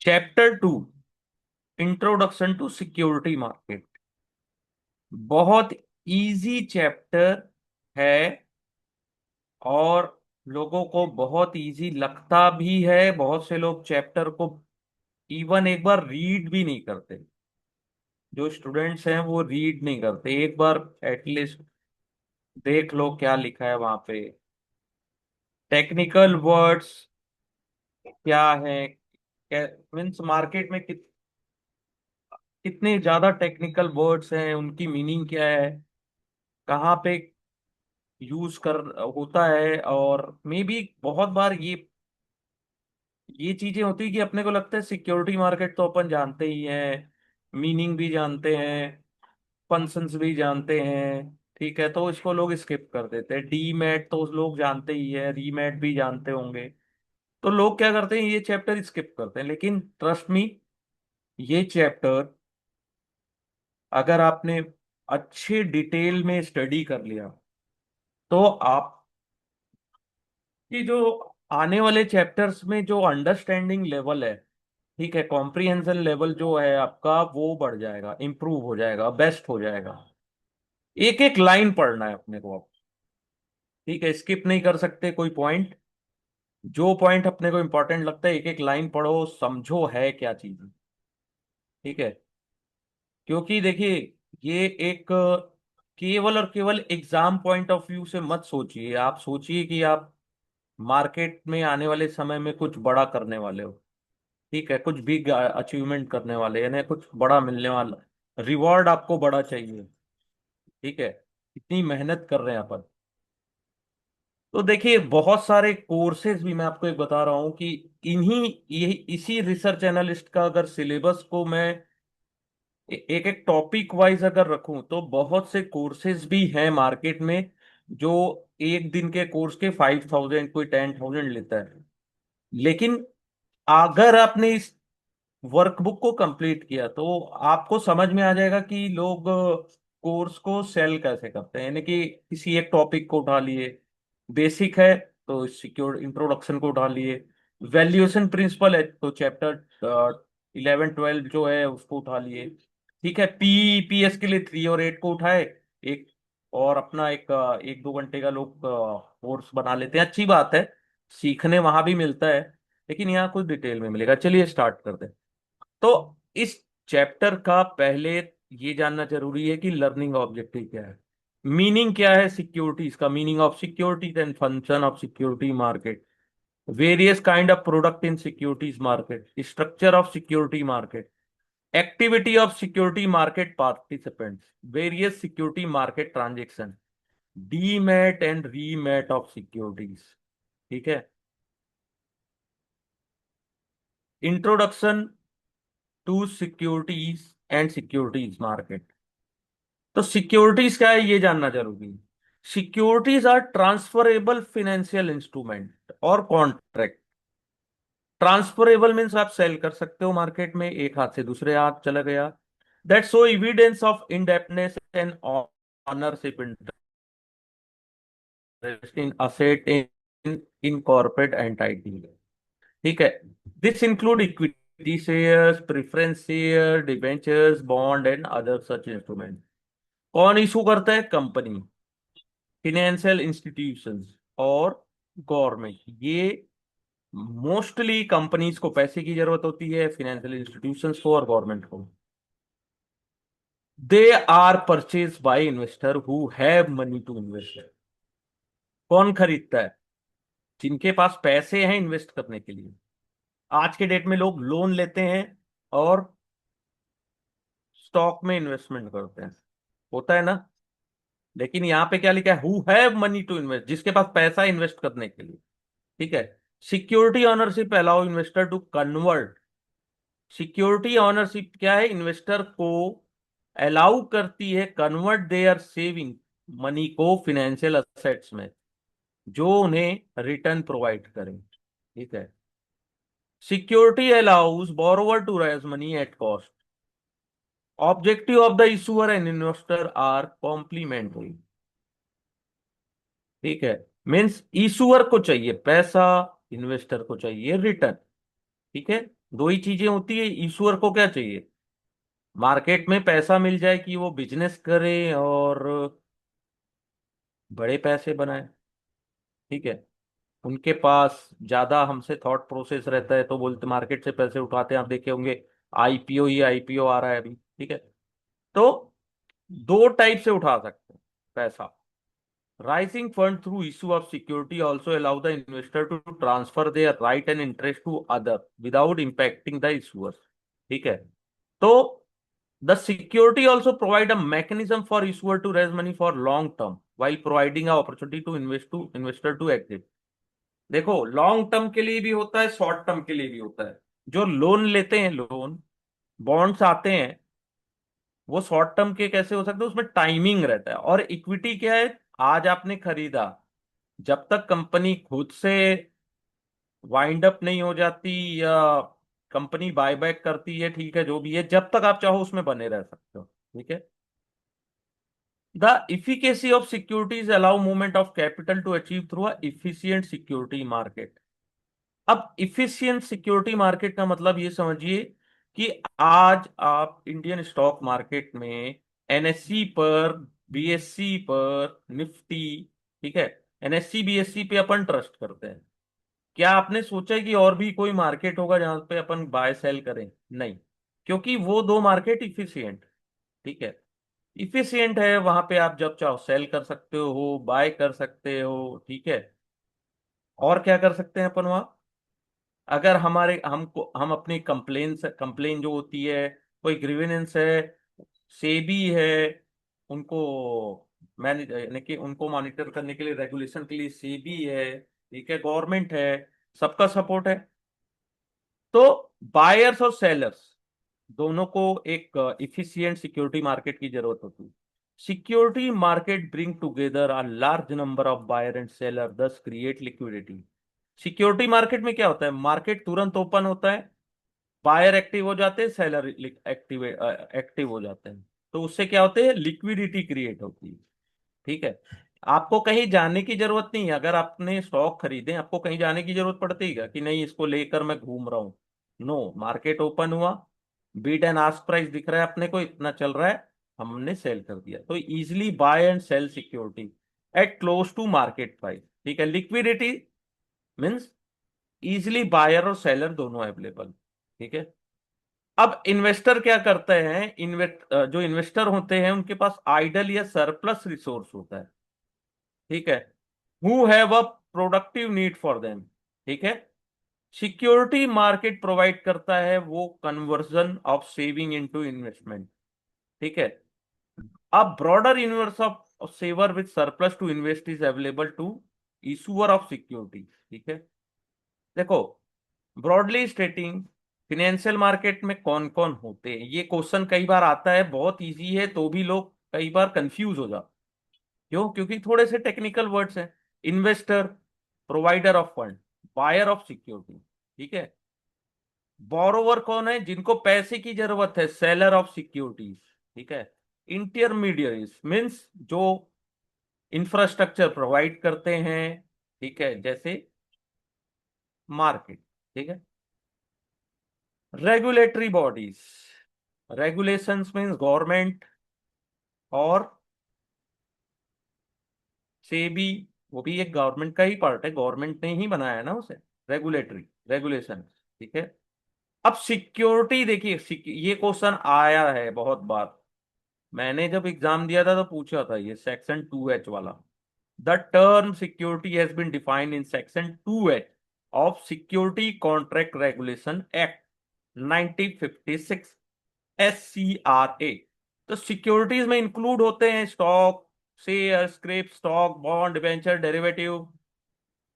Chapter 2, introduction to security market. बहुत easy chapter है और लोगों को बहुत इजी लगता भी है। बहुत से लोग चैप्टर को इवन एक बार रीड भी नहीं करते। जो स्टूडेंट्स हैं वो रीड नहीं करते। एक बार एटलीस्ट देख लो क्या लिखा है वहां पे। टेक्निकल वर्ड्स क्या है, मीन्स मार्केट में कितने ज्यादा टेक्निकल वर्ड्स हैं, उनकी मीनिंग क्या है, कहाँ पे यूज कर होता है। और मे बी बहुत बार ये चीजें होती है कि अपने को लगता है सिक्योरिटी मार्केट तो अपन जानते ही हैं, मीनिंग भी जानते हैं, फंक्शंस भी जानते हैं। ठीक है, तो इसको लोग स्किप कर देते हैं। डीमैट तो लोग जानते ही है, रीमैट भी जानते होंगे। तो लोग क्या करते हैं, ये चैप्टर स्किप करते हैं। लेकिन ट्रस्ट मी, ये चैप्टर अगर आपने अच्छे डिटेल में स्टडी कर लिया तो आप कि जो आने वाले चैप्टर्स में जो अंडरस्टैंडिंग लेवल है, ठीक है, कॉम्प्रिहेंशन लेवल जो है आपका, वो बढ़ जाएगा, इंप्रूव हो जाएगा, बेस्ट हो जाएगा। एक एक लाइन पढ़ना है अपने को आप। ठीक है, स्किप नहीं कर सकते कोई पॉइंट। जो पॉइंट अपने को इंपॉर्टेंट लगता है एक एक लाइन पढ़ो, समझो है क्या चीज। ठीक है, क्योंकि देखिए, ये एक केवल और केवल एग्जाम पॉइंट ऑफ व्यू से मत सोचिए। आप सोचिए कि आप मार्केट में आने वाले समय में कुछ बड़ा करने वाले हो। ठीक है, कुछ बिग अचीवमेंट करने वाले, यानी कुछ बड़ा मिलने वाला, रिवॉर्ड आपको बड़ा चाहिए। ठीक है, इतनी मेहनत कर रहे हैं अपन। तो देखिए, बहुत सारे कोर्सेज भी मैं आपको एक बता रहा हूं कि इन्हीं ये इसी रिसर्च एनालिस्ट का अगर सिलेबस को मैं एक एक टॉपिक वाइज अगर रखूं तो बहुत से कोर्सेज भी हैं मार्केट में जो एक दिन के कोर्स के 5,000, कोई 10,000 लेता है। लेकिन अगर आपने इस वर्कबुक को कंप्लीट किया तो आपको समझ में आ जाएगा कि लोग कोर्स को सेल कैसे करते हैं। यानी कि किसी एक टॉपिक को उठा लिए, बेसिक है तो सिक्योर इंट्रोडक्शन को उठा लिए, वैल्यूएशन प्रिंसिपल है तो चैप्टर 11 12 जो है उसको उठा लिए। ठीक है, पीईपीएस के लिए 3 और 8 को उठाए एक, और अपना एक 2 घंटे का लोग कोर्स बना लेते हैं। अच्छी बात है, सीखने वहां भी मिलता है, लेकिन यहाँ कुछ डिटेल में मिलेगा। चलिए स्टार्ट करते हैं। तो इस चैप्टर का पहले ये जानना जरूरी है कि लर्निंग ऑब्जेक्टिव क्या है, मीनिंग क्या है सिक्योरिटी, इसका meaning of security, and function of security market, various kind of product in securities market, structure of security market, activity of security market participants, various security market transaction, demat and remat of securities. ठीक है, introduction to securities and securities market. तो securities क्या है ये जानना जरूरी है। Securities are transferable financial instrument और कॉन्ट्रैक्ट। ट्रांसफरेबल मीन्स आप सेल कर सकते हो मार्केट में, एक हाथ से दूसरे हाथ चला गया। That show evidence of indebtedness and ownership interest in asset in corporate entity. ठीक है, this include equity shares, preference share, debentures, bond and other such instrument. कौन इशू करता है? कंपनी, फिनेंशियल इंस्टीट्यूशंस और गवर्नमेंट। ये मोस्टली कंपनीज को पैसे की जरूरत होती है, फिनेंशियल इंस्टीट्यूशंस को और गवर्नमेंट को। They are purchase by investor who have money to invest. कौन खरीदता है? जिनके पास पैसे हैं इन्वेस्ट करने के लिए। आज के डेट में लोग लोन लेते हैं और स्टॉक में इन्वेस्टमेंट करते हैं, होता है ना। लेकिन यहाँ पे क्या लिखा है? Who have money to invest, जिसके पास पैसा इन्वेस्ट करने के लिए। ठीक है, security ownership allow investor to convert. Security ownership क्या है? इन्वेस्टर को अलाउ करती है कन्वर्ट देयर सेविंग मनी को फिनेंशियल असेट्स में, जो उन्हें रिटर्न प्रोवाइड करें। ठीक है, security allows borrower to raise money at cost. Objective of the issuer and investor are complementary. ठीक है, मीन्स इशूअर को चाहिए पैसा, इन्वेस्टर को चाहिए रिटर्न। ठीक है, दो ही चीजें होती है। ईश्वर को क्या चाहिए? मार्केट में पैसा मिल जाए कि वो बिजनेस करे और बड़े पैसे बनाए। ठीक है। उनके पास ज्यादा हमसे थॉट प्रोसेस रहता है, तो बोलते मार्केट से पैसे उठाते हैं। आप देखे होंगे आईपीओ ही आईपीओ आ रहा है अभी। ठीक है। तो दो टाइप से उठा सकते हैं पैसा। Rising fund through issue of security also allow the investor to transfer their right and interest to other without impacting the issuers. ठीक है। तो the security also provide a mechanism for issuer to raise money for long term while providing a opportunity to invest to investor to exit। देखो, long term के लिए भी होता है, short term के लिए भी होता है। जो लोन लेते हैं, लोन बॉन्ड्स आते हैं, वो शॉर्ट टर्म के कैसे हो सकते हैं? उसमें टाइमिंग रहता है। और इक्विटी क्या है? आज आपने खरीदा, जब तक कंपनी खुद से वाइंड अप नहीं हो जाती या कंपनी बायबैक करती है, ठीक है, जो भी है, जब तक आप चाहो उसमें बने रह सकते हो। ठीक है। The efficacy of securities allow movement of capital to achieve through a efficient security market। अब इफिशिएंट सिक्योरिटी मार्केट का मतलब ये समझिए कि आज आप इंडियन स्टॉक मार्केट में एनएससी पर, बीएससी पर, निफ्टी, ठीक है, एनएससी बीएससी पे अपन ट्रस्ट करते हैं। क्या आपने सोचा है कि और भी कोई मार्केट होगा जहां पे अपन बाय सेल करें? नहीं, क्योंकि वो दो मार्केट इफिशियंट, ठीक है, इफिशियंट है। वहां पे आप जब चाहो सेल कर सकते हो, बाय कर सकते हो। ठीक है। और क्या कर सकते हैं अपन वहां? अगर हमारे हमको हम अपनी कंप्लेन जो होती है, कोई ग्रीवेंस है, सेबी है, उनको मैनेज यानी कि उनको मॉनिटर करने के लिए, रेगुलेशन के लिए सेबी है, ठीक है, गवर्नमेंट है, सबका सपोर्ट है। तो बायर्स और सेलर्स दोनों को एक इफिशिएंट सिक्योरिटी मार्केट की जरूरत होती है। Security market bring together a large number of buyer and seller, thus create liquidity. Security market में क्या होता है? मार्केट तुरंत ओपन होता है, बायर एक्टिव हो जाते हैं, सेलर एक्टिव हो जाते हैं। तो उससे क्या होते हैं? लिक्विडिटी क्रिएट होती है। ठीक है। आपको कहीं जाने की जरूरत नहीं है। अगर आपने स्टॉक खरीदे, आपको कहीं जाने की जरूरत पड़ती है क्या कि नहीं इसको लेकर मैं घूम रहा हूं? नो, मार्केट ओपन हुआ, बीट एंड आस्क प्राइस दिख रहा है अपने को, इतना चल रहा है, हमने सेल कर दिया। तो easily buy and sell security at close to market price. ठीक है। लिक्विडिटी मीन्स इजिली बायर और सेलर दोनों अवेलेबल। ठीक है। अब इन्वेस्टर क्या करते हैं? जो इन्वेस्टर होते हैं उनके पास आइडल या सरप्लस रिसोर्स होता है। ठीक है। Who have a productive need for them. ठीक है। सिक्योरिटी मार्केट प्रोवाइड करता है वो conversion of saving into investment. ठीक है। A broader universe of saver with surplus to invest is available to issuer of security। ठीक है। देखो, ब्रॉडली स्टेटिंग, फिनेंशियल मार्केट में कौन कौन होते हैं, ये क्वेश्चन कई बार आता है। बहुत इजी है तो भी लोग कई बार कंफ्यूज हो जाते। क्यों? क्योंकि थोड़े से टेक्निकल वर्ड्स हैं। Investor, provider of fund, buyer of security. ठीक है। बोरोवर कौन है? जिनको पैसे की जरूरत है, सेलर ऑफ सिक्योरिटीज। ठीक है। इंटरमीडियरीज मीन्स जो इंफ्रास्ट्रक्चर प्रोवाइड करते हैं, ठीक है, जैसे मार्केट। ठीक है। Regulatory bodies, regulations means government और सेबी, वो भी एक गवर्नमेंट का ही पार्ट है, गवर्नमेंट ने ही बनाया है ना उसे। Regulatory, regulation. ठीक है। अब सिक्योरिटी देखिए, ये क्वेश्चन आया है बहुत बार। मैंने जब एग्जाम दिया था तो पूछा था ये सेक्शन 2H वाला। The term security has been defined in section 2H of security contract regulation act 1956, SCRA। तो सिक्योरिटीज में इंक्लूड होते हैं stock, share, scrip, stock, bond, debenture, derivative,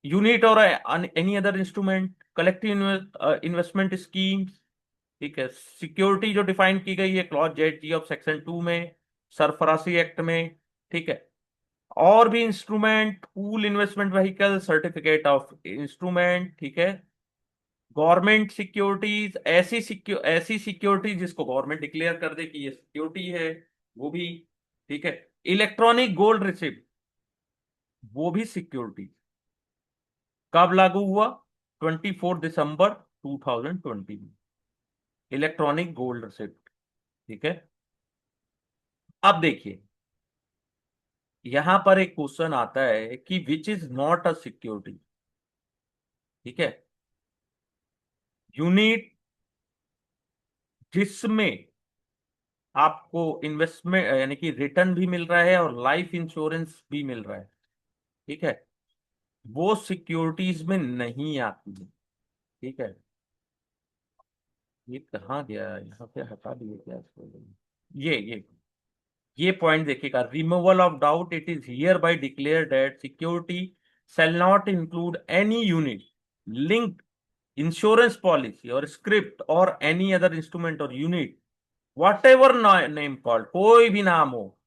unit और any other instrument, collective investment scheme. ठीक है। Security जो define की गई है क्लॉज जेड ऑफ सेक्शन 2 में, सरफरासी एक्ट में। ठीक है। और भी instrument, pool investment vehicle, certificate of instrument. ठीक है। गवर्नमेंट सिक्योरिटीज, ऐसी सिक्योरिटी जिसको गवर्नमेंट डिक्लेयर कर दे कि ये सिक्योरिटी है, वो भी। ठीक है। इलेक्ट्रॉनिक गोल्ड रिसिप्ट, वो भी सिक्योरिटी। कब लागू हुआ? 24 दिसंबर 2020 में। Electronic gold receipt. ठीक है। अब देखिए, यहां पर एक क्वेश्चन आता है कि which is not a security. ठीक है। यूनिट जिसमें आपको इन्वेस्टमेंट यानी कि रिटर्न भी मिल रहा है और लाइफ इंश्योरेंस भी मिल रहा है। ठीक है। वो सिक्योरिटीज में नहीं आती है। ठीक है। ये कहाँ गया, यहाँ पे हटा दिए क्या इसको? ये पॉइंट देखिएगा, removal of doubt, it is here bye declare that security shall not include any unit, linked insurance policy or script or any other instrument or unit, whatever name called, कोई भी नाम हो,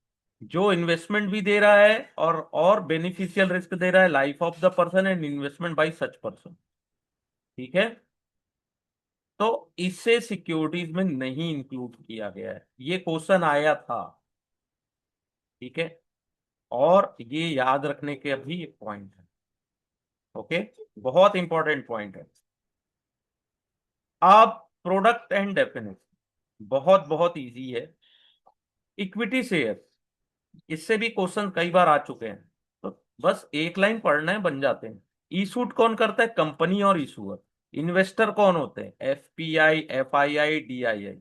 जो इन्वेस्टमेंट भी दे रहा है और बेनिफिशियल रिस्क दे रहा है, life of the person and investment by such person. ठीक है। तो इसे सिक्योरिटीज में नहीं इंक्लूड किया गया है, ये क्वेश्चन आया था। ठीक है। और ये याद रखने के अभी एक पॉइंट है। ओके। बहुत इंपॉर्टेंट पॉइंट है। अब प्रोडक्ट एंड डेफिनेशन बहुत बहुत इजी है। इक्विटी शेयर, इससे भी क्वेश्चन कई बार आ चुके हैं, तो बस एक लाइन पढ़ना है, बन जाते हैं। इशूड कौन करता है? कंपनी और इशूअर। इन्वेस्टर कौन होते हैं? FPI, FII, DII.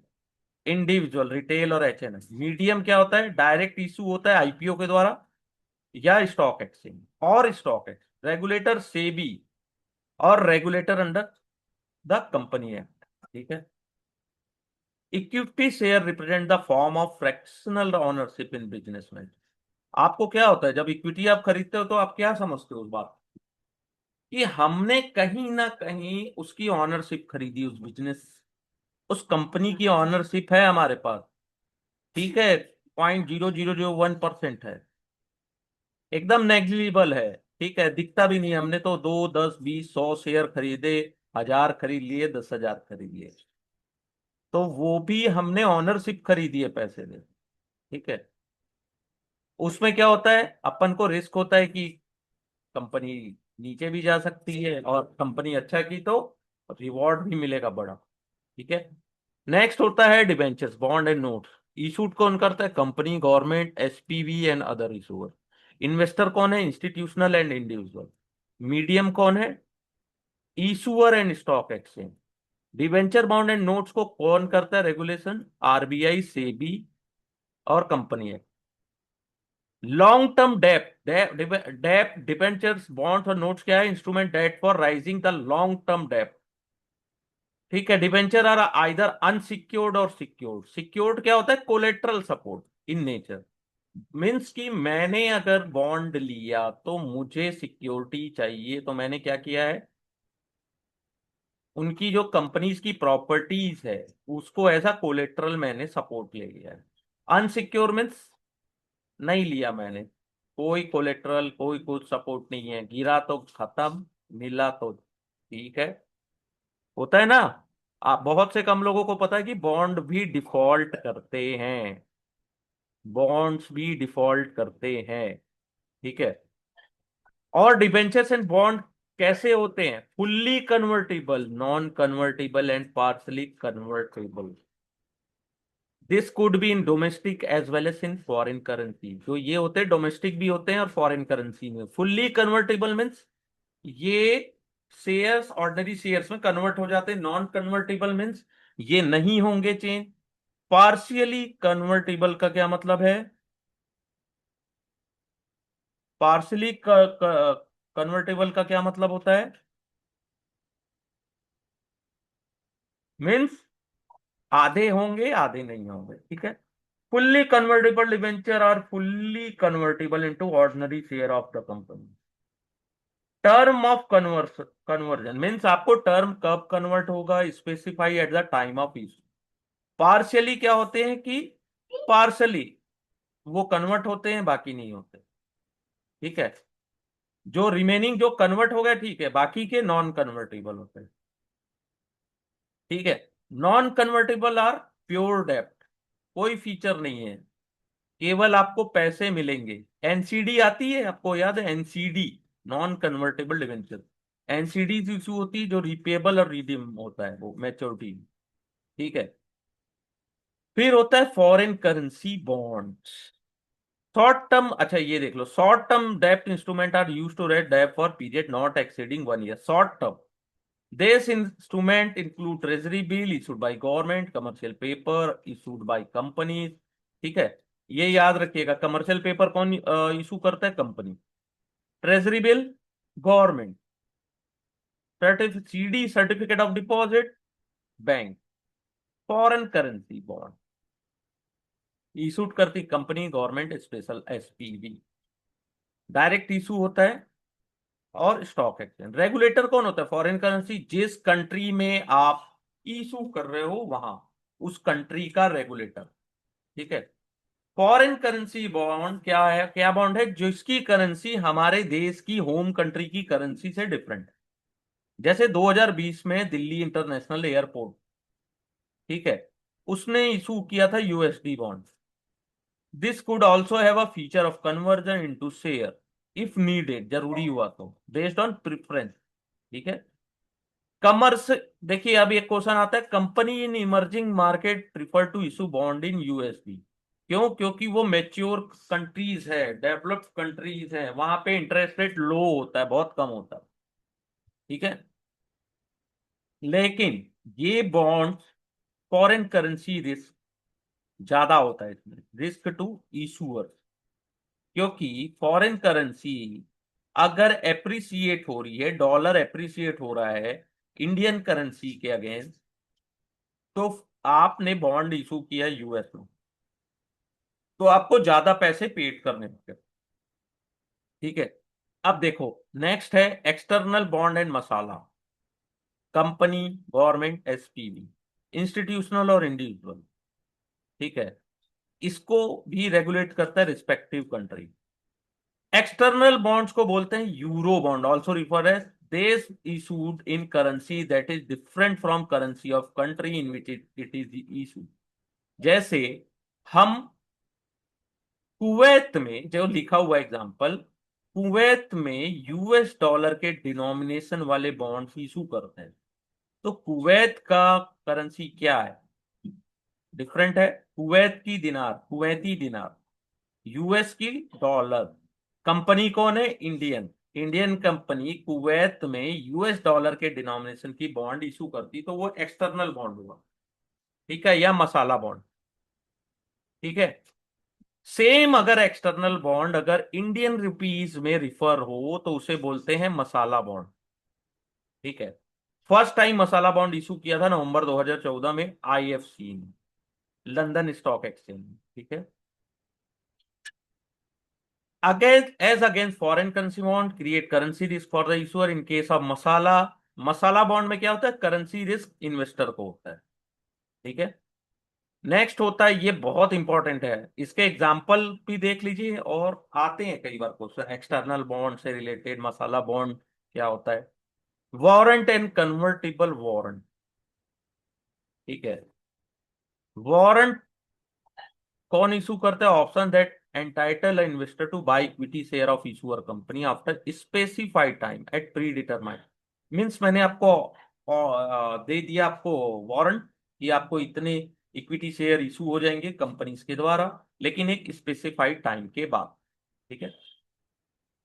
Individual, retail और एचएनआई। मीडियम क्या होता है? डायरेक्ट इशू होता है आईपीओ के द्वारा या स्टॉक एक्सचेंज। और स्टॉक एक्सचेंज रेगुलेटर सेबी, और regulator under the company act. ठीक है। Equity share represent the form of fractional ownership in business में। आपको क्या होता है जब इक्विटी आप खरीदते हो, तो आप क्या समझते हो उस बात कि हमने कहीं ना कहीं उसकी ऑनरशिप खरीदी, उस बिजनेस, उस कंपनी की ऑनरशिप है हमारे पास। ठीक है। 0.0001% है, एकदम नेग्लिजिबल है। ठीक है, दिखता भी नहीं, हमने तो 2, 10, 20, 100 शेयर खरीदे, 1000 खरीद लिए, 10,000 खरीद लिए, तो वो भी हमने ऑनरशिप खरीदी है पैसे दे। ठीक है। उसमें क्या होता है, अपन को रिस्क होता है कि कंपनी नीचे भी जा सकती है, और कंपनी अच्छा की तो रिवॉर्ड भी मिलेगा बड़ा। ठीक है। नेक्स्ट होता है debentures, bond and notes. Issued कौन करता है? Company, government, SPV and other issuer. Investor कौन है? Institutional and individual. मीडियम कौन है? Issuer and stock exchange. Debenture, bond and notes को कौन करता है रेगुलेशन? आरबीआई, सेबी और company act. Long term debt, debt debentures, bonds और नोट्स क्या है? Instrument debt for raising the long term debt. ठीक है। डिबेंचर आर आइदर अनसिक्योर्ड और सिक्योर्ड। सिक्योर्ड क्या होता है? Collateral support in nature. Means कि मैंने अगर बॉन्ड लिया तो मुझे सिक्योरिटी चाहिए, तो मैंने क्या किया है, उनकी जो कंपनीज की प्रॉपर्टीज है उसको ऐसा कोलेट्रल मैंने सपोर्ट ले लिया है। अनसिक्योर मीन्स नहीं लिया मैंने, कोई कोलेट्रल, कोई कुछ सपोर्ट नहीं है, गिरा तो खत्म, मिला तो ठीक है। होता है ना। आप, बहुत से कम लोगों को पता है कि बॉन्ड भी डिफॉल्ट करते हैं, बॉन्ड्स भी डिफॉल्ट करते हैं। ठीक है। और डिबेंचर्स एंड बॉन्ड कैसे होते हैं? Fully convertible, non convertible and partly convertible. This could be in domestic as well as in foreign currency. जो ये होते हैं डोमेस्टिक भी होते हैं और फॉरेन करेंसी में। फुल्ली कन्वर्टेबल मीन्स ये शेयर्स ऑर्डिनरी शेयर्स में कन्वर्ट हो जाते हैं। नॉन कन्वर्टेबल मीन्स ये नहीं होंगे चेंज। पार्शियली कन्वर्टेबल का क्या मतलब है? पार्शियली कन्वर्टेबल का क्या मतलब होता है? मीन्स आधे होंगे, आधे नहीं होंगे। ठीक है। Fully convertible debenture are fully convertible into ordinary share of the company. Term of conversion means आपको टर्म कब कन्वर्ट होगा, specify at the time of issue. Partially क्या होते हैं कि पार्शियली वो कन्वर्ट होते हैं, बाकी नहीं होते। ठीक है। जो रिमेनिंग जो कन्वर्ट हो गए, ठीक है, बाकी के नॉन कन्वर्टेबल होते हैं। ठीक है। नॉन कन्वर्टेबल आर प्योर डेप्ट, कोई फीचर नहीं है, केवल आपको पैसे मिलेंगे। एनसीडी आती है, आपको याद है NCD? Non convertible debenture. NCD issue होती है जो रिपेबल और रिडीम होता है, वो मैच्योरिटी। ठीक है। फिर होता है foreign currency bonds. Short term, अच्छा ये देख लो, short term dept instrument are use to rate dept for period not exceeding 1 year. Short term, this instrument include treasury bill issued by government, commercial paper issued by companies. ठीक है, ये याद रखिएगा, commercial paper कौन issue करता है? Company. Treasury bill, government. CD, certificate of deposit, bank. Foreign currency bond issued करती company, government, special SPV. Direct issue होता है। और स्टॉक एक्सचेंज, रेगुलेटर कौन होता है? फॉरेन करेंसी, जिस कंट्री में आप इशू कर रहे हो वहां, उस कंट्री का रेगुलेटर। ठीक है। फॉरेन करेंसी बॉन्ड क्या है? क्या बॉन्ड है? जिसकी करेंसी हमारे देश की होम कंट्री की करेंसी से डिफरेंट है। जैसे 2020 में दिल्ली इंटरनेशनल एयरपोर्ट, ठीक है, उसने इशू किया था USD bond. This could also have a feature of conversion into share if needed, जरूरी हुआ तो, बेस्ड ऑन प्रेफरेंस। ठीक है। कमर्स, देखिए अब एक क्वेश्चन आता है, company in emerging market prefer to issue bond in USD. क्यों? क्योंकि वो मेच्योर कंट्रीज है, डेवलप्ड कंट्रीज है, वहां पे इंटरेस्ट रेट लो होता है, बहुत कम होता है। ठीक है। लेकिन ये बॉन्ड, फॉरेन करेंसी रिस्क ज्यादा होता है इसमें, रिस्क टू इशूअर। क्योंकि फॉरेन करेंसी अगर एप्रिसिएट हो रही है, डॉलर एप्रिसिएट हो रहा है इंडियन करेंसी के अगेंस्ट, तो आपने बॉन्ड इशू किया यूएस में, तो आपको ज्यादा पैसे पेड करने होंगे। ठीक है। अब देखो, नेक्स्ट है external bond and masala. Company, government, SPV, institutional और इंडिविजुअल। ठीक है। इसको भी रेगुलेट करता है रिस्पेक्टिव कंट्री। एक्सटर्नल बॉन्ड्स को बोलते हैं euro bond, also refer as देश issued in currency that is different from currency of country in which it is issued. जैसे हम कुवैत में, जो लिखा हुआ एग्जांपल, कुवैत में यूएस डॉलर के डिनोमिनेशन वाले बॉन्ड्स इशू करते हैं। तो कुवैत का करेंसी क्या है? डिफरेंट है। कुवैत की दिनार, कुवैती दिनार। यूएस की डॉलर। कंपनी कौन है? इंडियन। इंडियन कंपनी कुवैत में यूएस डॉलर के डिनोमिनेशन की बॉन्ड इशू करती, तो वो एक्सटर्नल बॉन्ड हुआ। ठीक है, या मसाला बॉन्ड। ठीक है। सेम, अगर एक्सटर्नल बॉन्ड अगर इंडियन रुपीज में रिफर हो तो उसे बोलते हैं मसाला बॉन्ड। ठीक है। फर्स्ट टाइम मसाला बॉन्ड इशू किया था नवंबर 2014 में आईएफसी ने, लंदन स्टॉक एक्सचेंज में। ठीक है। Against, as against foreign currency bond create currency risk for the issuer in case of masala. Masala bond में क्या होता है? करेंसी रिस्क इन्वेस्टर को होता है। ठीक है। नेक्स्ट होता है, ये बहुत इंपॉर्टेंट है, इसके एग्जाम्पल भी देख लीजिए, और आते हैं कई बार क्वेश्चन एक्सटर्नल बॉन्ड से रिलेटेड, मसाला बॉन्ड क्या होता है। Warrant and convertible warrant. ठीक है। वारंट कौन इशू करता है? Option that entitle investor to buy equity share of issuer company after specified time at predetermined. Means मैंने आपको दे दिया आपको वारंट कि आपको इतने इक्विटी शेयर इशू हो जाएंगे कंपनीज के द्वारा, लेकिन एक स्पेसिफाइड टाइम के बाद। ठीक है।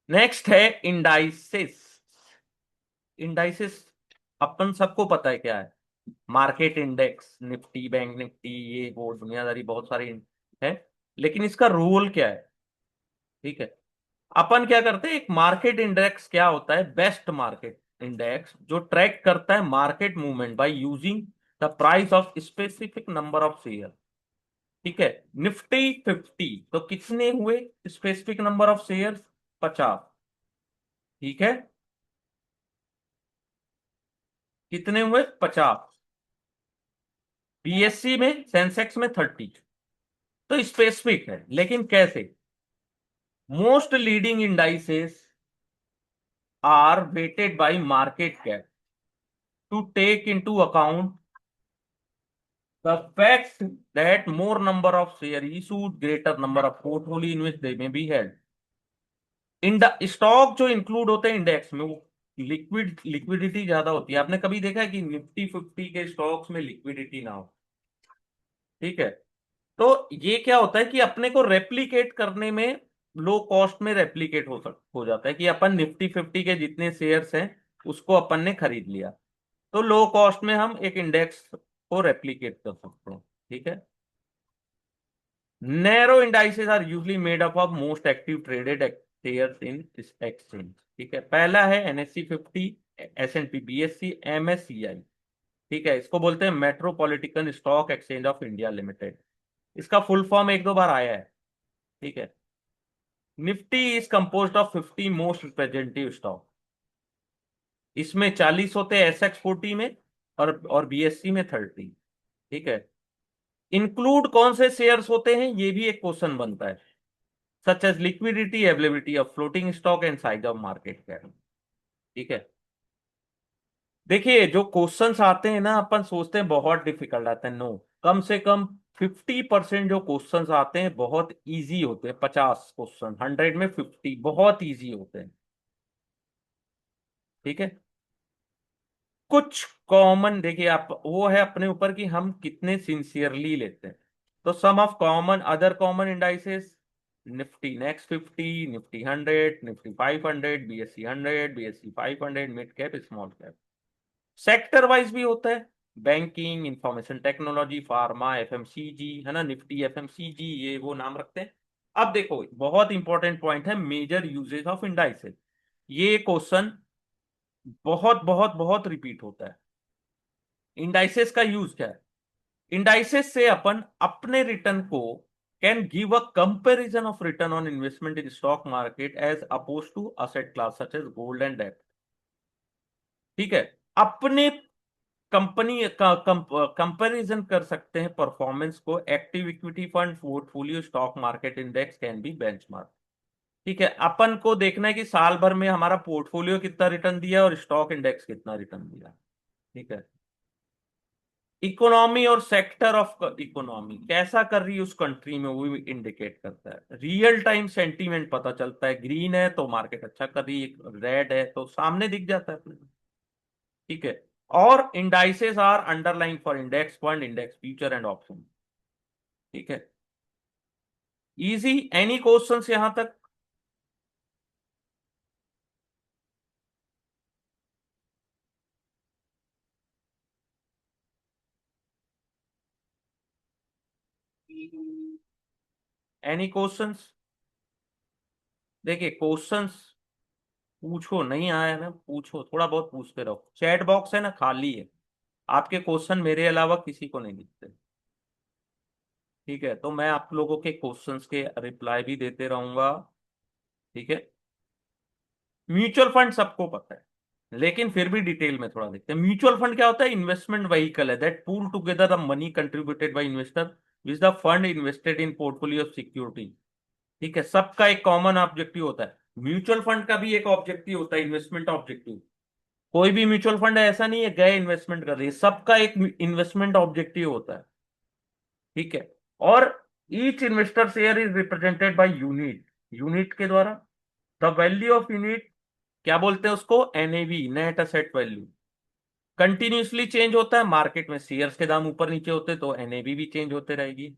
नेक्स्ट है इंडाइसिस। इंडाइसिस अपन सबको पता है क्या है। Market index, Nifty, bank Nifty, ये वो दुनियादारी बहुत सारी है, लेकिन इसका रोल क्या है? ठीक है। अपन क्या करते हैं, एक मार्केट इंडेक्स क्या होता है? बेस्ट मार्केट इंडेक्स जो ट्रैक करता है market movement by using the price of specific number of share. ठीक है। निफ्टी 50, तो कितने हुए स्पेसिफिक नंबर ऑफ शेयर? 50। ठीक है। कितने हुए? 50। बीएससी में, सेंसेक्स में 30। तो स्पेसिफिक है, लेकिन कैसे? Most leading indices are weighted by market cap to take into account the fact that more number of share issued, greater number of portfolio in which they may be held। Stock जो include होते हैं index में, वो liquidity ज्यादा होती है। आपने कभी देखा है कि निफ्टी 50 के स्टॉक्स में लिक्विडिटी ना हो? ठीक है। तो ये क्या होता है कि अपने को रेप्लिकेट करने में, लो कॉस्ट में रेप्लिकेट हो जाता है कि अपन निफ्टी 50 के जितने शेयर्स हैं उसको अपन ने खरीद लिया, तो लो कॉस्ट में हम एक इंडेक्स को रेप्लिकेट कर सकते हैं। ठीक है। Narrow indices are usually made up of most active traded shares in exchange. ठीक है। पहला है NSC 50, S and P BSC, MSCI. ठीक है। इसको बोलते हैं metropolitan stock exchange of India limited. इसका फुल फॉर्म एक दो बार आया है। ठीक है। Nifty is composed of 50 most representative stock. इसमें 40 होते हैं एसएक्स 40 में, और बीएससी में 30। ठीक है। इंक्लूड कौन से शेयर्स होते हैं, ये भी एक क्वेश्चन बनता है, such as liquidity, availability of floating stock and size of market cap. ठीक है। देखिए, जो क्वेश्चंस आते हैं ना, अपन सोचते हैं बहुत डिफिकल्ट आते हैं, नो। कम से कम 50% जो क्वेश्चंस आते हैं बहुत इजी होते हैं। 50 क्वेश्चन 100 में 50 बहुत इजी होते हैं। ठीक है। कुछ कॉमन देखिए, आप वो है अपने ऊपर कि हम कितने सिंसियरली लेते हैं। तो some of common other common indices, Nifty next 50, Nifty 100, Nifty 500, BSC 100, BSC 500, mid cap, small cap. Sector wise भी होता है, banking, information technology, pharma, FMCG, है ना, निफ्टी एफएमसीजी, ये वो नाम रखते हैं। अब देखो, बहुत इंपॉर्टेंट पॉइंट है, मेजर यूजेस ऑफ इंडाइसेस। ये क्वेश्चन बहुत बहुत बहुत रिपीट होता है। इंडाइसेस का यूज क्या है? इंडाइसेस से अपन अपने रिटर्न को can give a comparison of return on investment in stock market as oppose to asset class such as gold and debt. ठीक है। अपने कंपनी का कंपैरिजन कर सकते हैं परफॉर्मेंस को। Active equity fund, portfolio, stock market index can be benchmark. ठीक है। अपन को देखना है कि साल भर में हमारा पोर्टफोलियो कितना रिटर्न दिया और स्टॉक इंडेक्स कितना रिटर्न दिया। ठीक है। इकोनॉमी और सेक्टर ऑफ इकोनॉमी कैसा कर रही है उस कंट्री में, वो भी इंडिकेट करता है। रियल टाइम सेंटीमेंट पता चलता है, ग्रीन है तो मार्केट अच्छा कर रही है, रेड है तो सामने दिख जाता है अपने को। ठीक है। और indices are underline for index fund, index future and option. ठीक है। इजी, एनी क्वेश्चंस यहां तक? Any questions? देखिए, क्वेश्चंस पूछो, नहीं आया ना पूछो, थोड़ा बहुत पूछते रहो। चैट बॉक्स है ना, खाली है। आपके क्वेश्चन मेरे अलावा किसी को नहीं दिखते। ठीक है। तो मैं आप लोगों के क्वेश्चंस के रिप्लाई भी देते रहूंगा। ठीक है। म्यूचुअल फंड सबको पता है, लेकिन फिर भी डिटेल में थोड़ा देखते हैं। म्यूचुअल फंड क्या होता है? इन्वेस्टमेंट व्हीकल है that pool together the money contributed bye investor which the fund invested in portfolio of security. ठीक है। सबका एक कॉमन ऑब्जेक्टिव होता है। म्यूचुअल फंड का भी एक ऑब्जेक्टिव होता है, इन्वेस्टमेंट ऑब्जेक्टिव। कोई भी म्यूचुअल फंड ऐसा नहीं है गए इन्वेस्टमेंट कर रही है, सबका एक इन्वेस्टमेंट ऑब्जेक्टिव होता है। ठीक है। और each investor share is represented by unit, unit के द्वारा। द वैल्यू ऑफ यूनिट क्या बोलते हैं उसको? NAV, net asset value. Continuously change होता है, मार्केट में शेयर्स के दाम ऊपर नीचे होते हैं तो एनएवी भी चेंज होते रहेगी।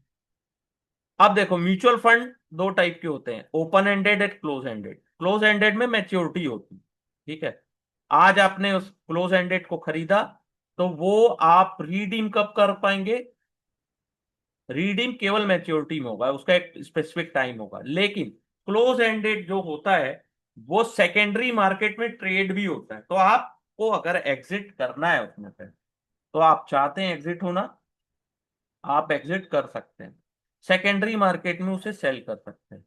अब देखो, म्यूचुअल फंड दो टाइप के होते हैं, open ended and close ended. Close ended में मैच्योरिटी होती है। ठीक है। आज आपने उस क्लोज एंडेड को खरीदा, तो वो आप रिडीम कब कर पाएंगे? रिडीम केवल मैच्योरिटी में होगा, उसका एक स्पेसिफिक टाइम होगा। लेकिन क्लोज एंडेड जो होता है वो सेकेंडरी मार्केट में ट्रेड भी होता है। तो आपको अगर एग्जिट करना है उसमें से, तो आप चाहते हैं एग्जिट होना, आप एग्जिट कर सकते हैं, सेकेंडरी मार्केट में उसे सेल कर सकते हैं।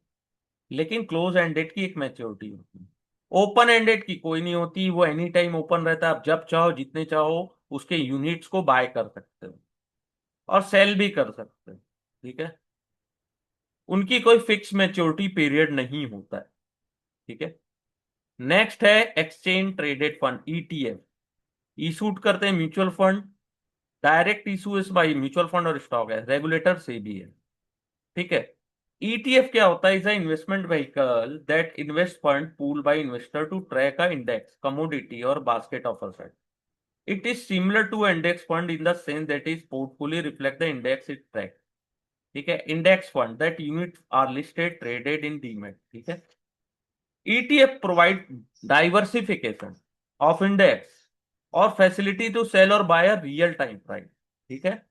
लेकिन क्लोज एंडेड की एक मैच्योरिटी होती है। ओपन एंडेड की कोई नहीं होती, वो एनी टाइम ओपन रहता है, आप जब चाहो जितने चाहो उसके यूनिट्स को बाय कर सकते हो और सेल भी कर सकते हो। ठीक है। उनकी कोई फिक्स मैच्योरिटी पीरियड नहीं होता है। ठीक है। नेक्स्ट है exchange traded fund, ETF. Issued करते हैं mutual fund, direct issue by mutual fund और स्टॉक है, रेगुलेटर से भी है। ठीक है। ईटीएफ क्या होता है? Is a investment vehicle that invest fund pool by investor to track a index, commodity और basket of asset. It is similar to index fund in the sense that is portfolio reflect the index it track. ठीक है। Index fund, that unit are listed traded in demat, ठीक है। ETF provide diversification of index और facility to sell और buy real time price, ठीक है।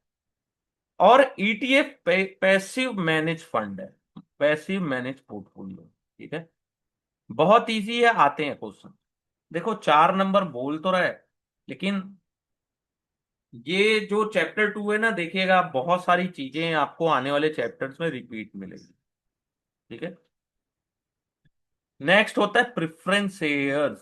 और ETF passive manage fund है, पैसिव मैनेज पोर्टफोलियो, ठीक है। बहुत इजी है, आते हैं क्वेश्चन। देखो 4 नंबर बोल तो रहा है, लेकिन ये जो चैप्टर 2 है ना, देखिएगा बहुत सारी चीजें आपको आने वाले चैप्टर्स में रिपीट मिलेगी, ठीक है। नेक्स्ट होता है प्रिफरेंस शेयर्स।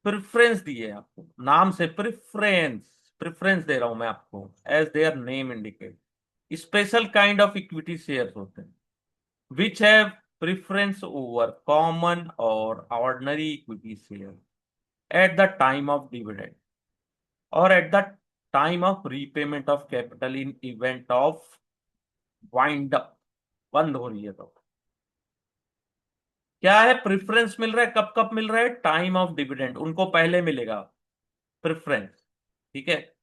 प्रिफरेंस दिए आपको, नाम से प्रिफरेंस, प्रिफरेंस दे रहा हूं मैं आपको, as their name indicate. Special kind of equity shares होते हैं which have preference over common और ordinary equity share at the time of dividend और at the time of repayment of capital in event of wind up, बंद हो रही है तो। क्या है, प्रिफरेंस मिल रहा है, कब कब मिल रहा है, टाइम ऑफ डिविडेंड उनको पहले मिलेगा प्रिफरेंस, ठीक है।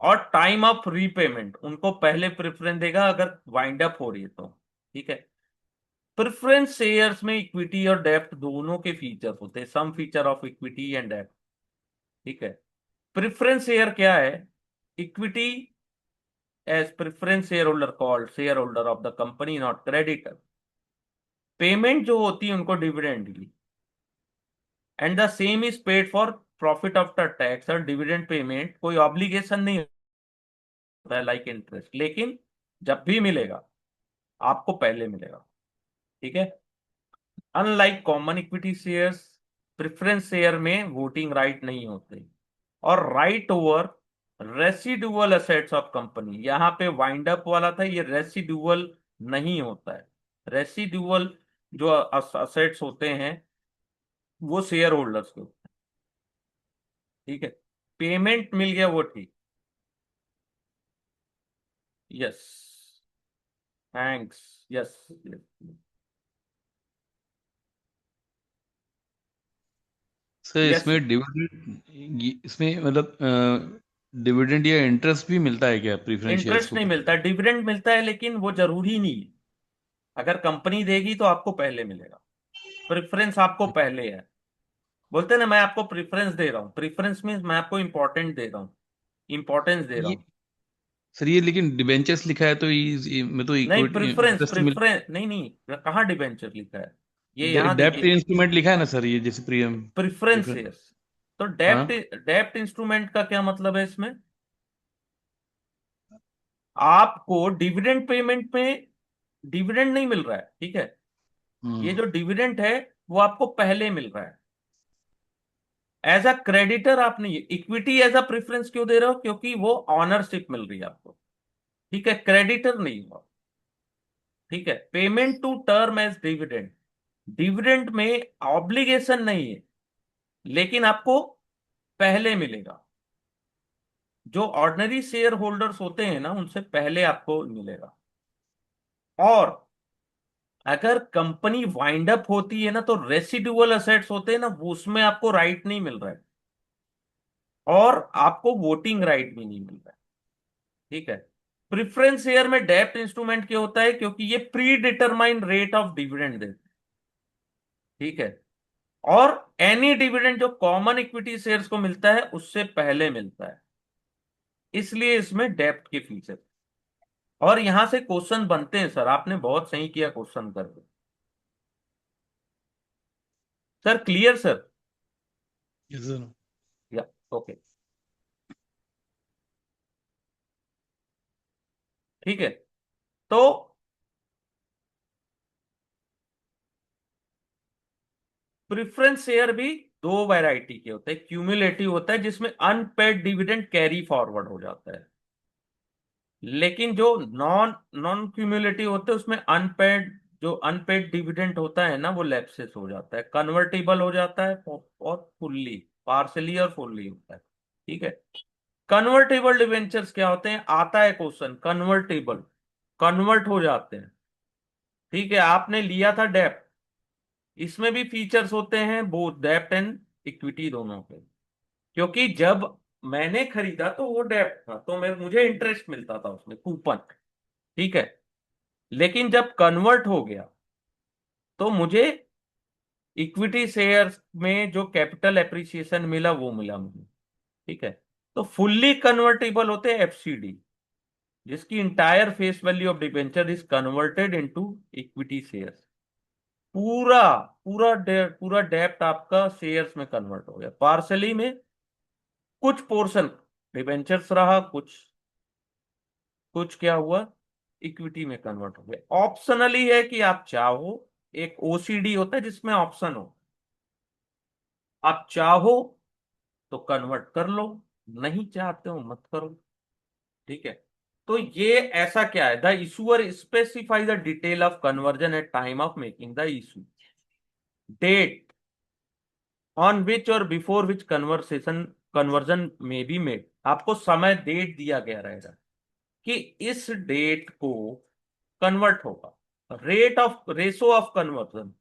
और टाइम ऑफ रीपेमेंट उनको पहले प्रेफरेंस देगा अगर वाइंड अप हो रही है तो, ठीक है। प्रेफरेंस शेयर्स में इक्विटी और डेप्ट दोनों के फीचर होते हैं, some feature of equity and डेप्ट, ठीक है। प्रेफरेंस शेयर क्या है, equity as preference shareholder called shareholder of the company not creditor. Payment जो होती है उनको डिविडेंड की, and the same is paid for profit after tax. और डिविडेंड पेमेंट कोई ऑब्लिगेशन नहीं होता है लाइक इंटरेस्ट, लेकिन जब भी मिलेगा आपको पहले मिलेगा, ठीक है। Unlike common equity shares, preference share में वोटिंग राइट नहीं होते। और right over residual assets of company, यहां पे वाइंड अप वाला था, ये रेसिडुअल नहीं होता है। रेसिडुअल जो असेट्स होते हैं वो शेयर होल्डर्स के होते हैं, ठीक है। पेमेंट मिल गया वो ठीक। Yes, thanks. Yes, sir yes. इसमें डिविडेंड, इसमें मतलब डिविडेंड या इंटरेस्ट भी मिलता है क्या प्रीफरेंस शेयर्स इंटरेस्ट के नहीं ऊपर? मिलता, डिविडेंड मिलता है, लेकिन वो जरूरी नहीं है। अगर कंपनी देगी तो आपको पहले मिलेगा, प्रेफरेंस आपको पहले है। बोलते हैं ना, मैं आपको प्रेफरेंस दे रहा हूँ, प्रेफरेंस मीन्स मैं आपको इंपॉर्टेंट दे रहा हूँ, इंपॉर्टेंस दे रहा ये हूँ। सर ये लेकिन डिबेंचर्स लिखा है तो मैं तो नहीं, इक्विटी प्रेफरेंस इंटरेस्ट मिल। प्रेफरेंस नहीं नहीं, कहाँ डिबेंचर लिखा है, ये यहाँ डेप्ट देखिए, इंस्ट्रूमेंट लिखा है ना सर, ये जैसे प्रीमियम प्रेफरेंस प्रीफरेंस। शेयर्स। तो डेप्ट, हाँ। डेप्ट इंस्ट्रूमेंट का क्या मतलब है इसमें, आपको डिविडेंड पेमेंट में डिविडेंड नहीं मिल रहा है, ठीक है। ये हम्म। जो डिविडेंड है वो आपको पहले मिल रहा है। एज अ क्रेडिटर आप नहीं, इक्विटी एज अ प्रेफरेंस क्यों दे रहे हो, क्योंकि वो ऑनरशिप मिल रही है आपको, ठीक है, क्रेडिटर नहीं हुआ, ठीक है। Payment to term as dividend, dividend में ऑब्लिगेशन नहीं है, लेकिन आपको पहले मिलेगा। जो ऑर्डिनरी शेयर होल्डर्स होते हैं ना, उनसे पहले आपको मिलेगा। और अगर कंपनी वाइंड अप होती है ना, तो रेसिडुअल असेट्स होते हैं ना, वो उसमें आपको राइट नहीं मिल रहा है, और आपको वोटिंग राइट भी नहीं मिल रहा है, ठीक है। प्रिफरेंस शेयर में डेप्ट इंस्ट्रूमेंट क्या होता है, क्योंकि ये pre determined rate of dividend देते हैं, ठीक है। और एनी डिविडेंड जो कॉमन इक्विटी शेयर्स को मिलता है उससे पहले मिलता है, इसलिए इसमें डेप्ट के फीचर। और यहां से क्वेश्चन बनते हैं सर, आपने बहुत सही किया क्वेश्चन करके। Sir clear sir? Yes sir. या, ओके, ठीक है। तो प्रेफरेंस शेयर भी दो वैरायटी के होते हैं, क्यूमुलेटिव होता है जिसमें अनपेड डिविडेंड कैरी फॉरवर्ड हो जाता है, लेकिन जो नॉन नॉन क्यूमुलेटिव होते हैं उसमें अनपेड, जो अनपेड डिविडेंड होता है ना वो लैप्सेस हो जाता है, कन्वर्टेबल हो जाता है, और फुल्ली, पार्सली और फुल्ली होता है, ठीक है। कन्वर्टेबल डिवेंचर्स क्या होते हैं, आता है क्वेश्चन, कन्वर्टेबल, कन्वर्ट हो जाते हैं, ठीक है। आपने लिया था डेप्ट, इसमें भी फीचर्स होते हैं बोथ डेप्ट एंड इक्विटी दोनों के, क्योंकि जब मैंने खरीदा तो वो डेप्ट था, तो मैं मुझे इंटरेस्ट मिलता था उसमें, कूपन, ठीक है। लेकिन जब कन्वर्ट हो गया तो मुझे इक्विटी शेयर्स में जो कैपिटल एप्रिसिएशन मिला वो मिला मुझे। ठीक है। तो फुल्ली कन्वर्टेबल होते हैं एफसीडी, जिसकी entire face value of debenture is converted into equity shares. पूरा पूरा डेप्ट आपका शेयर्स में कन्वर्ट हो गया पार्सली में। कुछ पोर्शन डिबेंचर्स रहा, कुछ कुछ क्या हुआ, इक्विटी में कन्वर्ट हो गया। ऑप्शनली है कि आप चाहो, एक ओसीडी होता है जिसमें ऑप्शन हो, आप चाहो तो कन्वर्ट कर लो, नहीं चाहते हो मत करो। ठीक है। तो ये ऐसा क्या है, the issuer specify the detail of conversion at time of making the issue, date on which और बिफोर विच कन्वर्सेशन कन्वर्जन में बी मेड। आपको समय डेट दिया गया रहेगा कि इस डेट को कन्वर्ट होगा। Rate of ratio of conversion,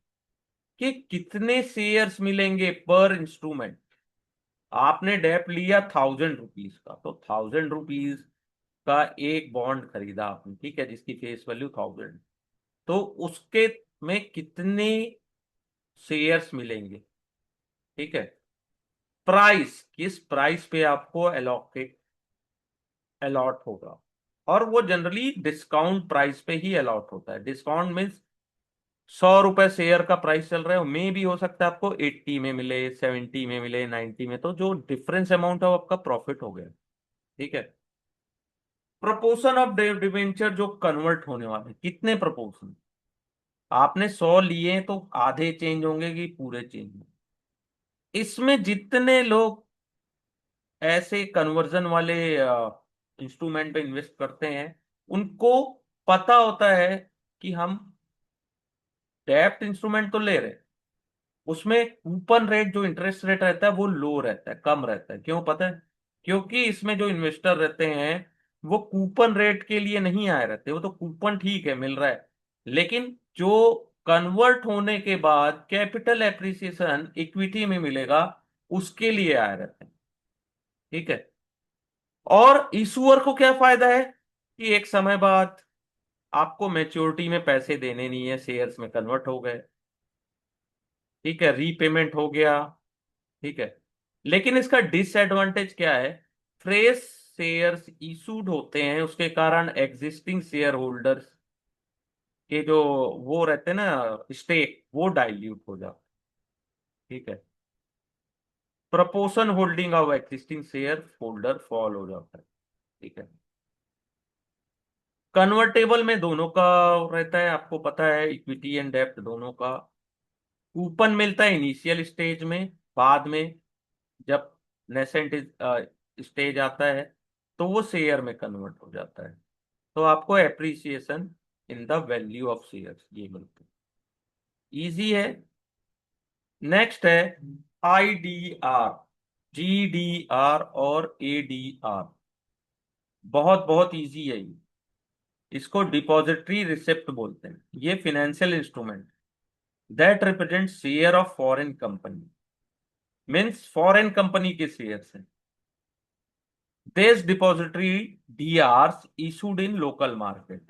कि कितने शेयर्स मिलेंगे पर इंस्ट्रूमेंट। आपने डेप लिया 1000 रुपीज का, तो 1000 रुपीज का एक बॉन्ड खरीदा आपने, ठीक है, जिसकी फेस वैल्यू 1000। तो उसके में कितने शेयर्स मिलेंगे। ठीक है। प्राइस, किस प्राइस पे आपको अलॉट होगा। और वो जनरली डिस्काउंट प्राइस पे ही अलॉट होता है। डिस्काउंट मीन्स 100 रुपए शेयर का प्राइस चल रहा है, मे भी हो सकता है आपको 80 में मिले, 70 में मिले, 90 में, तो जो डिफरेंस अमाउंट है वो आपका प्रॉफिट हो गया। ठीक है। प्रपोर्शन ऑफ डिवेंचर जो कन्वर्ट होने वाले, कितने प्रपोर्शन। आपने 100 लिए तो आधे चेंज होंगे कि पूरे चेंज होंगे। इसमें जितने लोग ऐसे कन्वर्जन वाले इंस्ट्रूमेंट पे इन्वेस्ट करते हैं, उनको पता होता है कि हम डेप्ट इंस्ट्रूमेंट तो ले रहे हैं, उसमें कूपन रेट जो इंटरेस्ट रेट रहता है वो लो रहता है, कम रहता है। क्यों पता है? क्योंकि इसमें जो इन्वेस्टर रहते हैं वो कूपन रेट के लिए नहीं आए रहते। वो तो कूपन ठीक है मिल रहा है, लेकिन जो कन्वर्ट होने के बाद कैपिटल एप्रिसिएशन इक्विटी में मिलेगा, उसके लिए आए रहते हैं। ठीक है। और इशूअर को क्या फायदा है कि एक समय बाद आपको मैच्योरिटी में पैसे देने नहीं है, शेयर्स में कन्वर्ट हो गए। ठीक है, रीपेमेंट हो गया। ठीक है। लेकिन इसका डिसएडवांटेज क्या है, फ्रेश शेयर्स इशूड होते हैं, उसके कारण एग्जिस्टिंग शेयर होल्डर्स के जो वो रहते हैं ना स्टेक, वो डाइल्यूट हो जाता है। ठीक है। Proportion holding of existing share holder fall हो जाता है। ठीक है। कन्वर्टेबल में दोनों का रहता है, आपको पता है, इक्विटी एंड डेप्ट दोनों का। कूपन मिलता है इनिशियल स्टेज में, बाद में जब नेसेंट स्टेज आता है तो वो शेयर में कन्वर्ट हो जाता है। तो आपको appreciation in the value of shares ये मिलता है। इजी है। नेक्स्ट है आईडीआर, जीडीआर और एडीआर। बहुत बहुत इजी है ये। इसको डिपॉजिटरी रिसिप्ट बोलते हैं। ये financial instrument that represent share of foreign company, means foreign company के शेयर्स हैं। These depository DRs issued in local market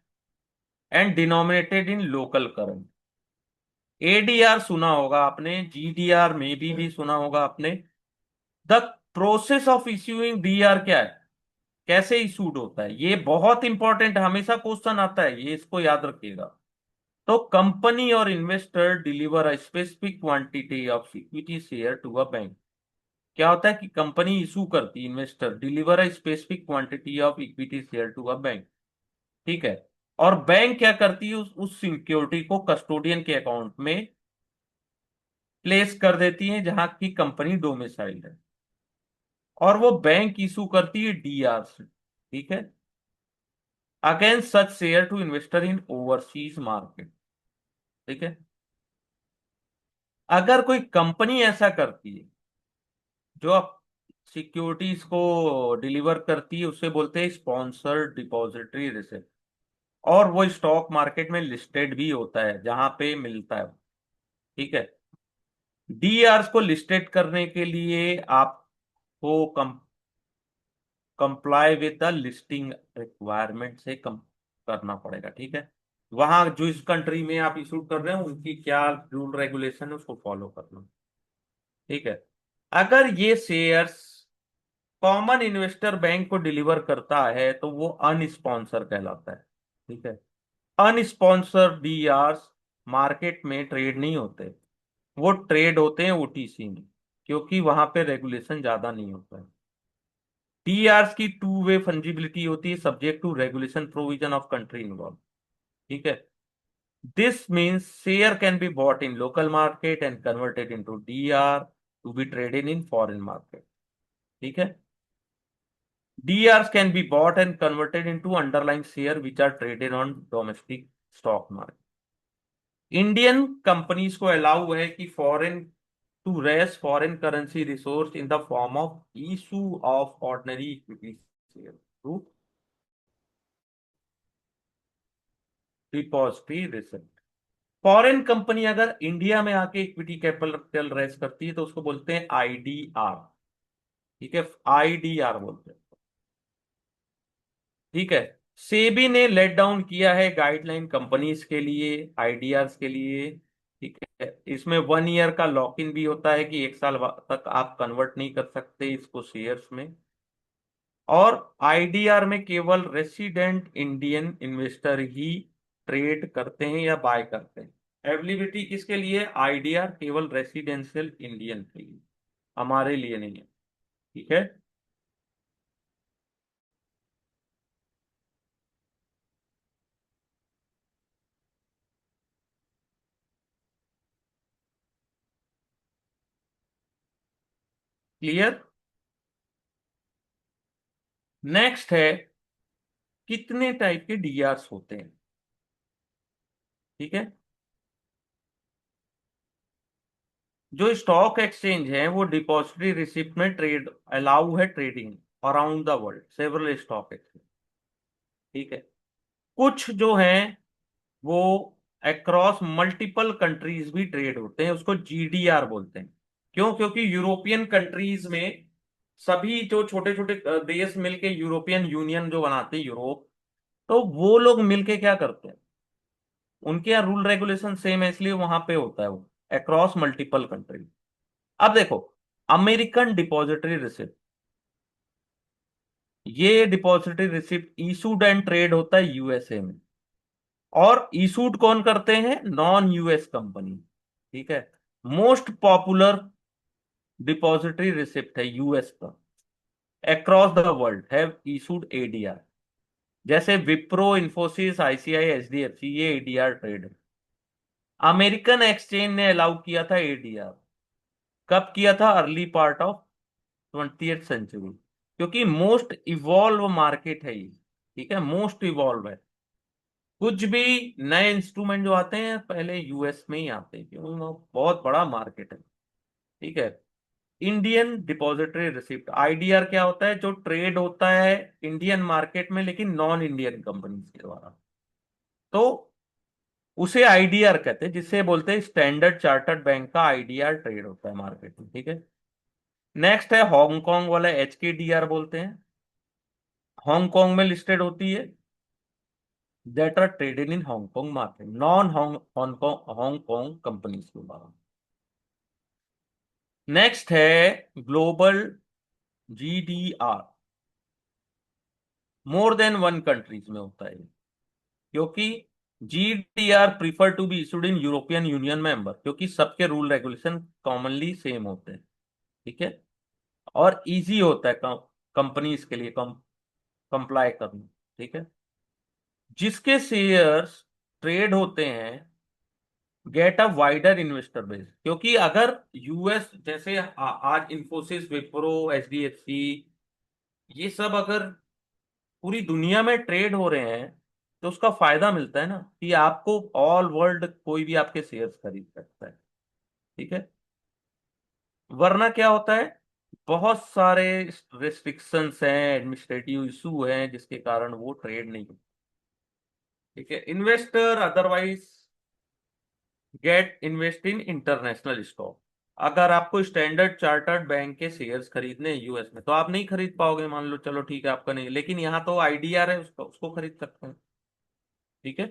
and denominated in local currency। ADR सुना होगा आपने, जीडीआर में भी सुना होगा आपने। The process of issuing DR क्या है, कैसे इशूड होता है, ये बहुत इंपॉर्टेंट है, हमेशा क्वेश्चन आता है ये, इसको याद रखिएगा। तो कंपनी और investor deliver a specific quantity of equity share to a bank. क्या होता है कि कंपनी इशू करती, investor deliver a specific quantity of equity share to a bank. ठीक है। और बैंक क्या करती है, उस सिक्योरिटी को कस्टोडियन के अकाउंट में प्लेस कर देती है जहां की कंपनी डोमिसाइल्ड है, और वो बैंक इशू करती है डीआर से। ठीक है। Against such share to investor in overseas market. ठीक है। अगर कोई कंपनी ऐसा करती है, जो आप सिक्योरिटीज को डिलीवर करती है, उसे बोलते हैं स्पॉन्सर्ड डिपॉजिटरी रिसिप्ट। और वो स्टॉक मार्केट में लिस्टेड भी होता है जहां पे मिलता है। ठीक है। डीआरस को लिस्टेड करने के लिए आपको comply with the listing requirement से करना पड़ेगा, ठीक है। वहां जो इस कंट्री में आप इशू कर रहे हो उनकी क्या रूल रेगुलेशन है उसको फॉलो करना, ठीक है। अगर ये शेयर्स कॉमन इन्वेस्टर बैंक को डिलीवर करता है तो वो अनस्पॉन्सर कहलाता है, ठीक है। अनस्पॉन्सर्ड डीआरस मार्केट में ट्रेड नहीं होते, वो ट्रेड होते हैं ओटीसी में, क्योंकि वहां पे रेगुलेशन ज्यादा नहीं होता है। डीआरस की टू वे फंजिबिलिटी होती है, subject to regulation provision of country involve, ठीक है। This means share can be bought in local market and converted into DR to be traded in foreign market, ठीक है। DRs can be bought and converted into underlying share which are traded on domestic stock market. Indian companies को allow है कि foreign to raise foreign currency resource in the form of issue of ordinary equity share through depository receipt. Foreign company अगर India में आके equity capital race करती है तो उसको बोलते हैं आईडीआर, ठीक है, आईडीआर बोलते हैं, ठीक है। सेबी ने लेट डाउन किया है गाइडलाइन कंपनीज के लिए, आईडीआर्स के लिए, ठीक है। इसमें 1 ईयर का लॉक इन भी होता है कि 1 साल तक आप कन्वर्ट नहीं कर सकते इसको शेयर्स में। और आईडीआर में केवल रेसिडेंट इंडियन इन्वेस्टर ही ट्रेड करते हैं या बाय करते हैं। अवेलेबिलिटी किसके लिए? आईडीआर केवल रेसिडेंशियल इंडियन के लिए, हमारे लिए नहीं है, ठीक है। क्लियर। नेक्स्ट है कितने टाइप के डीआरस होते हैं, ठीक है। जो स्टॉक एक्सचेंज है वो डिपॉजिटरी रिसिप्ट में ट्रेड अलाउ है trading around the world several stock exchange, ठीक है। कुछ जो हैं वो अक्रॉस मल्टीपल कंट्रीज भी ट्रेड होते हैं, उसको जीडीआर बोलते हैं। क्यों? क्योंकि यूरोपियन कंट्रीज में सभी जो छोटे छोटे देश मिलके यूरोपियन यूनियन जो बनाते हैं यूरोप, तो वो लोग मिलके क्या करते हैं, उनके यहाँ रूल रेगुलेशन सेम है, इसलिए वहां पे होता है वो अक्रॉस मल्टीपल कंट्री। अब देखो, अमेरिकन डिपॉजिटरी रिसिप्ट, ये depository receipt issued and trade होता है यूएसए में, और इशूड कौन करते हैं? नॉन यूएस कंपनी, ठीक है। मोस्ट पॉपुलर डिपॉजिटरी रिसिप्ट है यूएस का, across the world have issued ADR, जैसे विप्रो, इन्फोसिस, आईसीआई, एचडीएफसी, ये एडीआर ट्रेड है। अमेरिकन एक्सचेंज ने अलाउ किया था एडीआर, कब किया था? Early part of 20th century, क्योंकि मोस्ट इवॉल्व मार्केट है ये, ठीक है, मोस्ट इवॉल्व है। कुछ भी नए इंस्ट्रूमेंट जो आते हैं पहले यूएस में ही आते हैं, क्योंकि वो बहुत बड़ा मार्केट है, ठीक है। इंडियन डिपॉजिटरी रिसिप्ट आईडीआर क्या होता है? जो ट्रेड होता है इंडियन मार्केट में लेकिन नॉन इंडियन कंपनी के द्वारा, तो उसे आईडीआर कहते हैं, जिसे बोलते हैं स्टैंडर्ड चार्टर्ड बैंक का आईडीआर ट्रेड होता है मार्केट में, ठीक है। नेक्स्ट है हांगकांग वाला, एचकेडीआर बोलते हैं, हांगकांग में लिस्टेड होती है, that are traded in Hong Kong market, non Hong Kong Hong Kong companies के बारे में। नेक्स्ट है global GDR, more than one countries में होता है, क्योंकि GDR prefer to be issued in European Union member, क्योंकि सबके रूल रेगुलेशन कॉमनली सेम होते हैं, ठीक है। और इजी होता है कंपनीज के लिए कंप्लाई करना, ठीक है। जिसके शेयर्स ट्रेड होते हैं get a wider investor base, क्योंकि अगर यूएस जैसे आज इंफोसिस, विप्रो, एचडीएफसी, ये सब अगर पूरी दुनिया में ट्रेड हो रहे हैं तो उसका फायदा मिलता है ना, कि आपको ऑल वर्ल्ड कोई भी आपके शेयर्स खरीद सकता है, ठीक है। वरना क्या होता है, बहुत सारे रेस्ट्रिक्शंस हैं, एडमिनिस्ट्रेटिव इशू हैं, जिसके कारण वो ट्रेड नहीं होता, ठीक है। Investor otherwise get invest in international stock. अगर आपको स्टैंडर्ड चार्टर्ड बैंक के शेयर्स खरीदने हैं यूएस में तो आप नहीं खरीद पाओगे, मान लो, चलो ठीक है आपका नहीं, लेकिन यहाँ तो आईडीआर है, उसको उसको खरीद सकते हैं, ठीक है।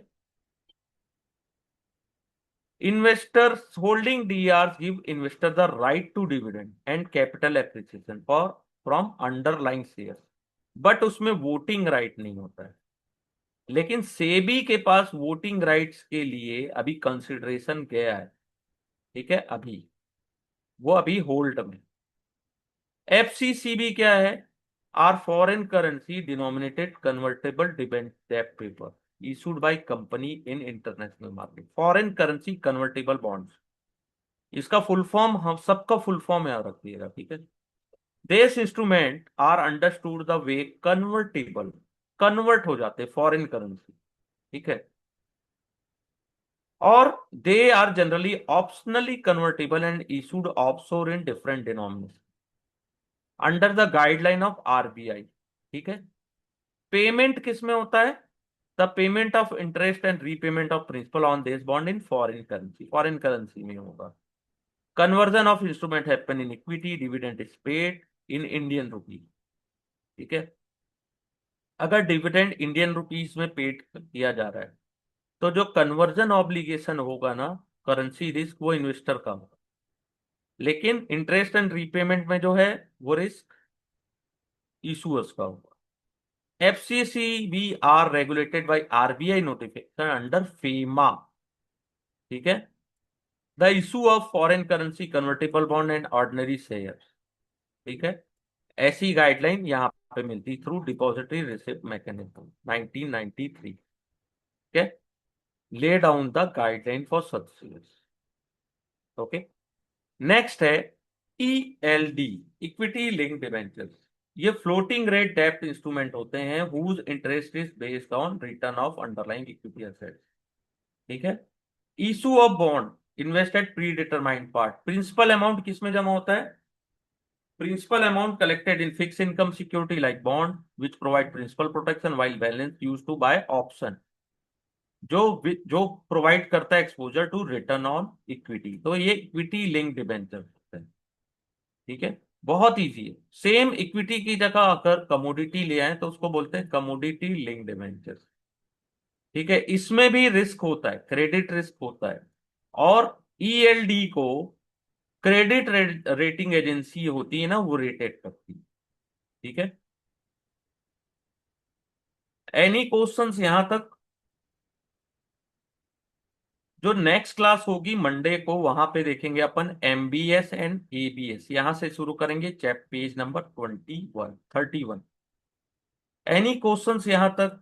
Investors holding DRs give investor the right to dividend and capital appreciation for from underlying shares, but उसमें वोटिंग राइट नहीं होता है। लेकिन सेबी के पास वोटिंग राइट्स के लिए अभी कंसिडरेशन गया है। ठीक है, अभी वो अभी होल्ड में। एफसीसीबी क्या है? Are foreign currency denominated convertible debenture paper issued by company in international market. Foreign currency convertible bonds, इसका फुल फॉर्म हम सबका फुल फॉर्म याद रखिएगा, ठीक है। देश instrument are understood the way convertible, convert हो जाते फॉरेन करेंसी, ठीक है। और they are generally optionally convertible and issued offshore in different denomination under the guideline of RBI, ठीक है। पेमेंट किस में होता है? The payment of interest and repayment of principal on this bond in foreign currency में होगा। Conversion of instrument happen in equity, dividend is paid in Indian rupees, ठीक है। अगर डिविडेंड इंडियन रुपीज में पेड किया जा रहा है तो जो कन्वर्जन ऑब्लिगेशन होगा ना, करेंसी रिस्क, वो इन्वेस्टर का होगा। लेकिन इंटरेस्ट एंड रीपेमेंट में जो है वो रिस्क इशूअर्स का होगा। FCC B are regulated by RBI notification under FEMA, ठीक है। The issue of foreign currency convertible bond and ordinary share, ठीक है। ऐसी गाइडलाइन यहाँ पे मिलती थ्रू डिपॉजिटरी रिसिप्ट मैकेनिज्म 1993, ठीक है। Lay down the guideline for such shares, okay. Next है ईएलडी, इक्विटी लिंक्ड डिबेंचर्स। ये फ्लोटिंग रेट डेब्ट इंस्ट्रूमेंट होते हैं whose interest is based on return of underlying equity assets, ठीक है। Issue of bond invested pre determined part, principal amount किस में जमा होता है? Principal amount collected in fixed income security like bond, which provide principal protection while balance used to buy option, जो provide करता है exposure to return on equity, तो ये इक्विटी लिंक डिबेंचर होते हैं, ठीक है। बहुत इजी है। सेम इक्विटी की जगह अगर कमोडिटी ले आए तो उसको बोलते हैं कमोडिटी लिंक डिबेंचर, ठीक है। इसमें भी रिस्क होता है, क्रेडिट रिस्क होता है। और ईएलडी को क्रेडिट रेटिंग एजेंसी होती है ना, वो रेटेड करती है, ठीक है। एनी क्वेश्चंस यहां तक? जो नेक्स्ट क्लास होगी मंडे को, वहां पे देखेंगे अपन एमबीएस एंड एबीएस। यहां से शुरू करेंगे chap page number 21 31। Any questions यहां तक?